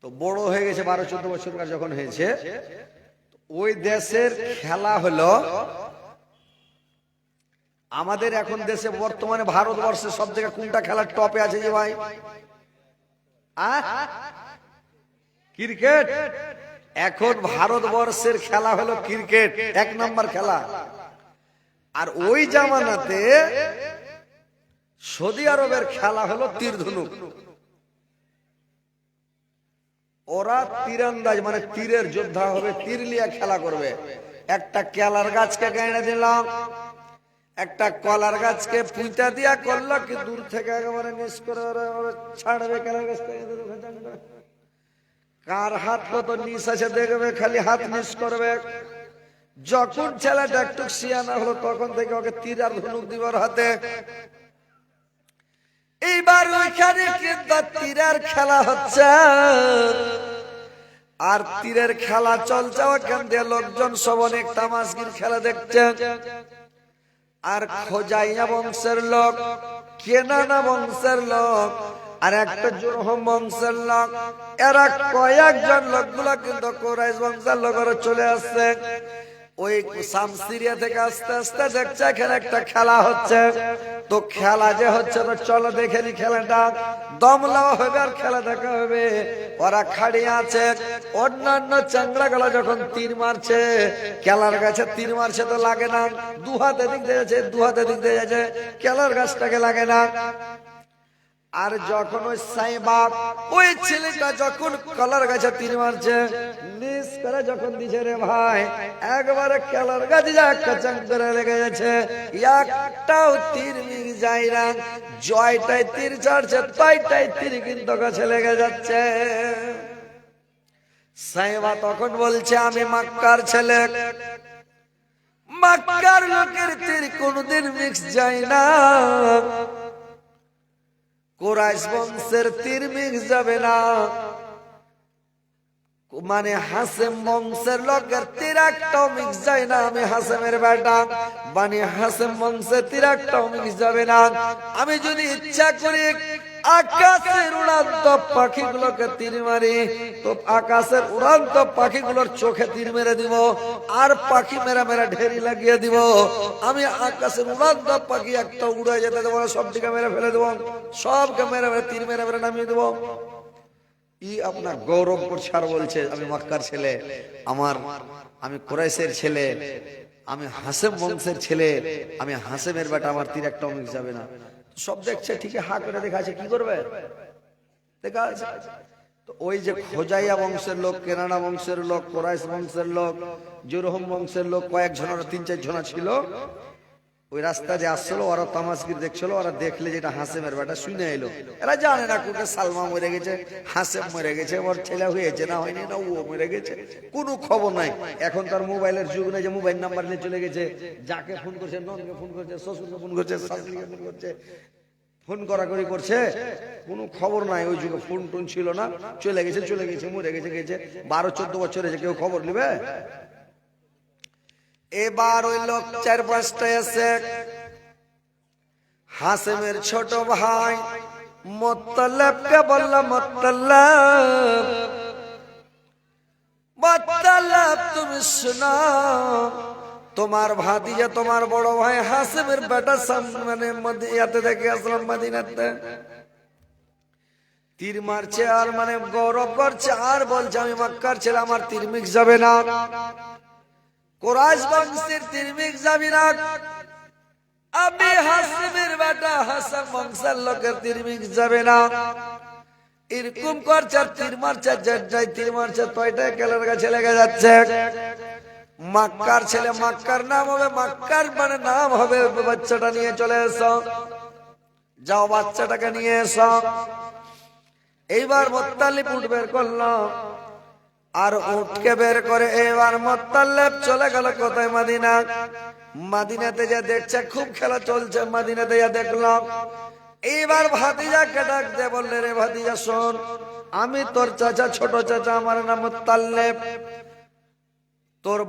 তো বড় হয়ে গেছে 12-14 বছরকার যখন হয়েছে, ওই দেশের খেলা হলো আমাদের এখন দেশে বর্তমানে ভারতবর্ষে সব থেকে কোনটা খেলার টপে আছে যে ভাই? ক্রিকেট। এখন ভারতবর্ষের খেলা হলো ক্রিকেট, 1 নম্বর খেলা। আর ওই জামানাতে সৌদি আরবের খেলা হলো তীর ধনুক। ওরা তীরন্দাজ মানে তীরের যোদ্ধা হবে, তীর লিয়া খেলা করবে। একটা কেলার গাছকে গাঁড়ে দিলাম, একটা কলার গাছকে পুঁতা দিয়া করলো কি দূর থেকে একেবারে মিস করে ছাড়বে কেলার গাছ থেকে। কার হাত কত নিচ আছে দেখবে, খালি হাত মিস করবে। যখন ছেলেটা একটু সিয়ানা হলো তখন থেকে ওকে তীর আর ধনুক দিবার হাতে। এইবার ওইখানে কিন্তু তীরের খেলা হচ্ছে, আর তীরের খেলা চলছে। ওখান দিয়ে লোকজন সব অনেক তামাশগির খেলা দেখছে। আর খোজাইয়া বংশের লোক, কেনানা বংশের লোক, আর একটা জুরহুম বংশের লোক, এরা কয়েকজন লোকগুলা কিন্তু কুরাইশ বংশের লোকেরা চলে আসছে। ওই শাম সিরিয়া থেকে আস্তে আস্তে দেখছে এখানে একটা খেলা হচ্ছে। তো খেলা যে হচ্ছে, তো চলো দেখে নি খেলাটা, দম লওয়া হবে আর খেলা দেখা হবে। ওরা খাড়িয়ে আছে, অন্যান্য চাংড়া গুলা যখন তীর মারছে, খেলার গাছে তীর মারছে তো লাগে না, দু হাতে দিক দিয়ে যাচ্ছে, দু হাতে দিক দিয়ে যাচ্ছে, খেলার গাছটাকে লাগে না। আর যখন ওই সাইবাব ওই ছেলেটা যখন কলার গাছে তীর মারছে, নিস করে যখন দিছে রে ভাই, একবারে কলার গাছে যা কাচাং করে লেগে যাচ্ছে, একটাও তীর মিল যায় না। জয়টাই তীর ছাড়ছে, তাইটাই তীর কিন্তু গাছে লেগে যাচ্ছে। সাইবা তখন বলছে, আমি মক্কার ছেলে, মক্কার লোকের তীর কোনদিন মিক্স যায় না, কুরাইশ বংশের তীর মিক্স যাবে না। মানে হাসেম বংশের লোকের তীর একটাও মিক্স যায় না। আমি হাসেমের বেটা, মানে হাসেম বংশের তীর একটাও মিক্স যাবে না। আমি যদি ইচ্ছা করি আকাশের উড়ান্ত পাখিগুলোকে তীর মারি, তো আকাশের উড়ান্ত পাখিগুলোর চোখে তীর মেরে দিব, আর পাখি মেরা মেরা ঢেরি লাগিয়ে দিব। আমি আকাশের উড়ান্ত পাখি একটা উড়ে যেতে দেবো, সবটিকে মেরে ফেলে দেবো, সবকে মেরে মেরে তীর মেরে মেরে নামিয়ে দেবো। ই আপনার গৌরব করছে আর বলছে, আমি মক্কার ছেলে, আমি কুরাইশের ছেলে, আমি হাসেম বংশের ছেলে, আমি হাসেমের বেটা, আমার তীর একটাও মিক্স যাবে না। সব দেখছে, ঠিকই হা করে দেখাচ্ছে, কি করবে দেখা। তো ওই যে খোজাইয়া বংশের লোক, কেনানা বংশের লোক, কুরাইশ বংশের লোক, জুরহুম বংশের লোক, কয়েকজন, 3-4 জন ছিল। ওই রাস্তা যে আসছিল, ওরা তামাশগির দেখছিল, ওরা দেখলে যেটা হাসেমের বেটা শুনে এলো। এরা জানে না কোনটা সালমা মরে গেছে, হাসেম মরে গেছে, ওর ছেলে হয়েছে না হয়নি, না ও মরে গেছে, কোনো খবর নাই। এখন তার মোবাইলের যুগ নেই যে মোবাইল নাম্বার নিয়ে চলে গেছে, যাকে ফোন করছে, ননকে ফোন করছে, শ্বশুরকে ফোন করছে, শাশুড়িকে ফোন করছে, ফোন করাকরি করছে, কোনো খবর নাই। ওই যুগে ফোন টোন ছিল না, চলে গেছে মরে গেছে 12-14 বছর হয়েছে, কেউ খবর নেবে? এবার ওই লোক 4-5টা এসে হাসেমের ছোট ভাই মুত্তালিবকে বলল, মুত্তালিব তুমি শোনো, তোমার ভাতিজা, তোমার বড় ভাই হাসেমের বেটা মানে মদিনাতে থেকে আসলাম, মদিনাতে তীর মারছে, আর মানে গৌরব করছে, আর বলছে আমি মক্কার ছেলে, আমার তীর মিক্স যাবে না, কুরাইশ বংশের তীর মিক্স যাবে না, আমি হাসেমের বেটা, হাসেম বংশের লোকের তীর মিক্স যাবে না। এরকম করছে, আর তীর মারছে, যাই তীর মারছে, তয়টাই কেলার গাছে লেগে যাচ্ছে। মক্কার ছেলে, মক্কার নাম হবে, মক্কার মানে নাম হবে, বাচ্চাটা নিয়ে চলে এসো, যাও বাচ্চাটাকে নিয়ে এসো। এইবার মুত্তালিব উঠ বের করলো, আর উঠকে বের করে এবার মুত্তালিব চলে গেল কোথায়? মদিনা। মদিনাতে যা দেখছে খুব খেলা চলছে, মদিনাতে যা দেখলো। এইবার ভাতিজাকে ডাক দিয়ে বললে, রে ভাতিজা শোন, আমি তোর চাচা, ছোট চাচা, আমার নাম মুত্তালিব, তোর